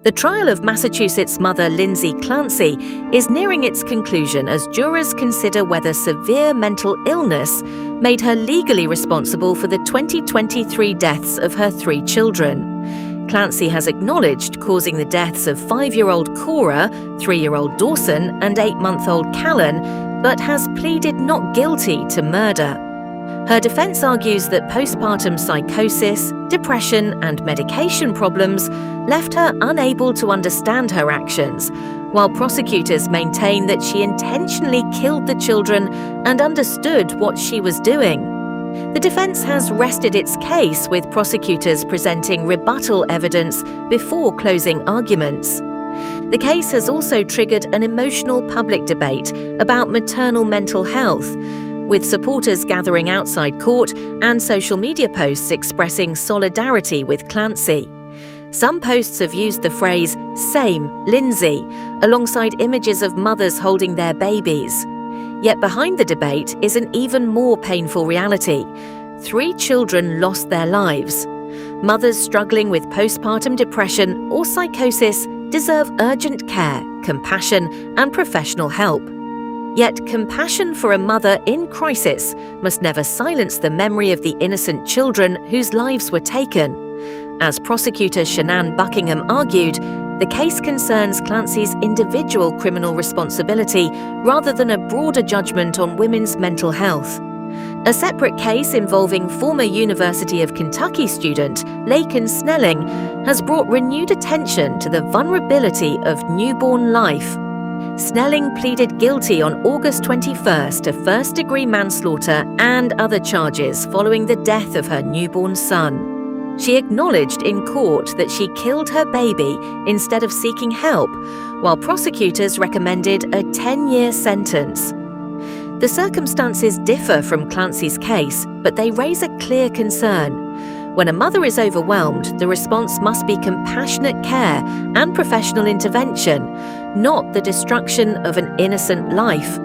The trial of Massachusetts mother Lindsay Clancy is nearing its conclusion as jurors consider whether severe mental illness made her legally responsible for the 2023 deaths of her 3 children. Clancy has acknowledged causing the deaths of 5-year-old Cora, 3-year-old Dawson, and 8-month-old Callan, but has pleaded not guilty to murder. Her defense argues that postpartum psychosis, depression, and medication problems left her unable to understand her actions, while prosecutors maintain that she intentionally killed the children and understood what she was doing. The defense has rested its case, with prosecutors presenting rebuttal evidence before closing arguments. The case has also triggered an emotional public debate about maternal mental health, with supporters gathering outside court and social media posts expressing solidarity with Clancy. Some posts have used the phrase "same Lindsay" alongside images of mothers holding their babies. Yet behind the debate is an even more painful reality. 3 children lost their lives. Mothers struggling with postpartum depression or psychosis deserve urgent care, compassion, and professional help. Yet compassion for a mother in crisis must never silence the memory of the innocent children whose lives were taken. As prosecutor Shanann Buckingham argued, the case concerns Clancy's individual criminal responsibility rather than a broader judgment on women's mental health. A separate case involving former University of Kentucky student Laken Snelling has brought renewed attention to the vulnerability of newborn life. Snelling pleaded guilty on August 21st to first-degree manslaughter and other charges following the death of her newborn son. She acknowledged in court that she killed her baby instead of seeking help, while prosecutors recommended a 10-year sentence. The circumstances differ from Clancy's case, but they raise a clear concern. When a mother is overwhelmed, the response must be compassionate care and professional intervention, not the destruction of an innocent life.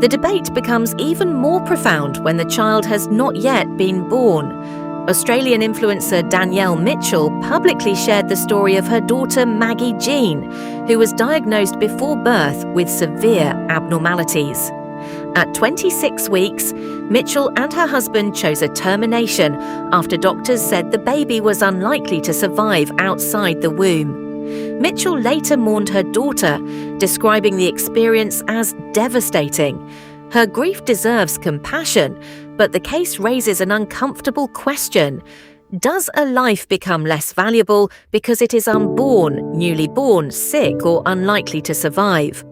The debate becomes even more profound when the child has not yet been born. Australian influencer Danielle Mitchell publicly shared the story of her daughter Maggie Jean, who was diagnosed before birth with severe abnormalities. At 26 weeks, Mitchell and her husband chose a termination after doctors said the baby was unlikely to survive outside the womb. Mitchell later mourned her daughter, describing the experience as devastating. Her grief deserves compassion, but the case raises an uncomfortable question. Does a life become less valuable because it is unborn, newly born, sick, or unlikely to survive?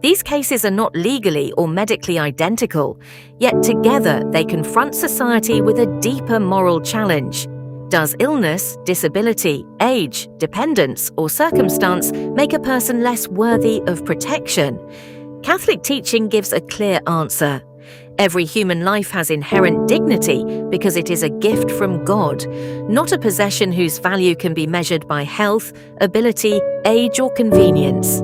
These cases are not legally or medically identical, yet together they confront society with a deeper moral challenge. Does illness, disability, age, dependence, or circumstance make a person less worthy of protection? Catholic teaching gives a clear answer. Every human life has inherent dignity because it is a gift from God, not a possession whose value can be measured by health, ability, age, or convenience.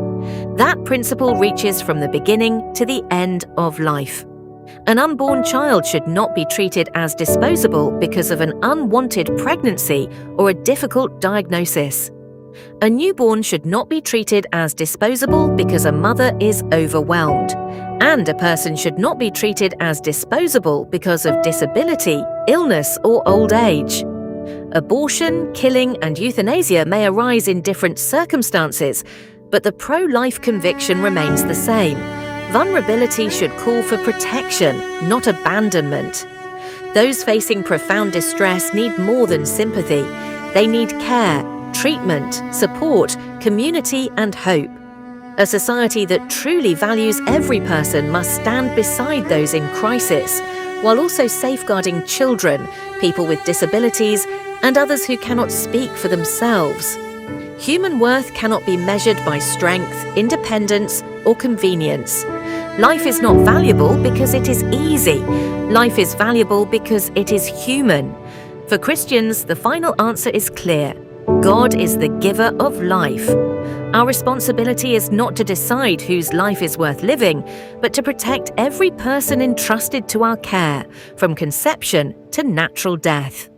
That principle reaches from the beginning to the end of life. An unborn child should not be treated as disposable because of an unwanted pregnancy or a difficult diagnosis. A newborn should not be treated as disposable because a mother is overwhelmed. And a person should not be treated as disposable because of disability, illness, or old age. Abortion, killing, and euthanasia may arise in different circumstances, but the pro-life conviction remains the same. Vulnerability should call for protection, not abandonment. Those facing profound distress need more than sympathy. They need care, treatment, support, community, and hope. A society that truly values every person must stand beside those in crisis, while also safeguarding children, people with disabilities, and others who cannot speak for themselves. Human worth cannot be measured by strength, independence, or convenience. Life is not valuable because it is easy. Life is valuable because it is human. For Christians, the final answer is clear. God is the giver of life. Our responsibility is not to decide whose life is worth living, but to protect every person entrusted to our care, from conception to natural death.